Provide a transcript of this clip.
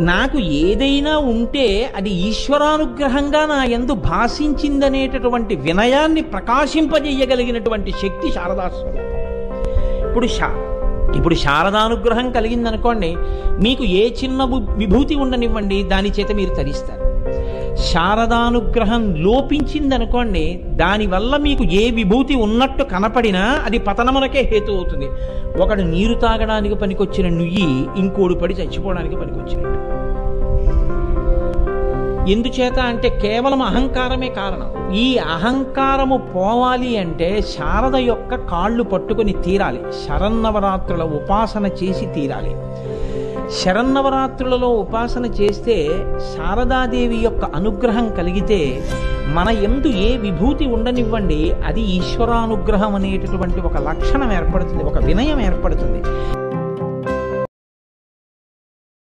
నాకు ఏదైనా ఉంటే అది ఈశ్వరానుగ్రహంగా నా యందు భాషించిందనేటటువంటి వినయాన్ని ప్రకాశింపజేయగలిగినటువంటి శక్తి శారదాస్వరూపం. ఇప్పుడు శారదానుగ్రహం కలిగిందనుకోండి, మీకు ఏ చిన్న విభూతి ఉండనివ్వండి, దాని చేత మీరు తరిస్తారు. శారదానుగ్రహం లోపించిందనుకోండి, దానివల్ల మీకు ఏ విభూతి ఉన్నట్టు కనపడినా అది పతనమునకే హేతు అవుతుంది. ఒకడు నీరు తాగడానికి పనికొచ్చిన నుయ్యి ఇంకోడు పడి చచ్చిపోవడానికి పనికొచ్చినట్టు. ఎందుచేత అంటే కేవలం అహంకారమే కారణం. ఈ అహంకారము పోవాలి అంటే శారద యొక్క కాళ్ళు పట్టుకొని తీరాలి. శరన్నవరాత్రుల ఉపాసన చేసి తీరాలి. శరన్నవరాత్రులలో ఉపాసన చేస్తే శారదాదేవి యొక్క అనుగ్రహం కలిగితే మన యందు ఏ విభూతి ఉండనివ్వండి, అది ఈశ్వరానుగ్రహం అనేటటువంటి ఒక లక్షణం ఏర్పడుతుంది, ఒక వినయం ఏర్పడుతుంది.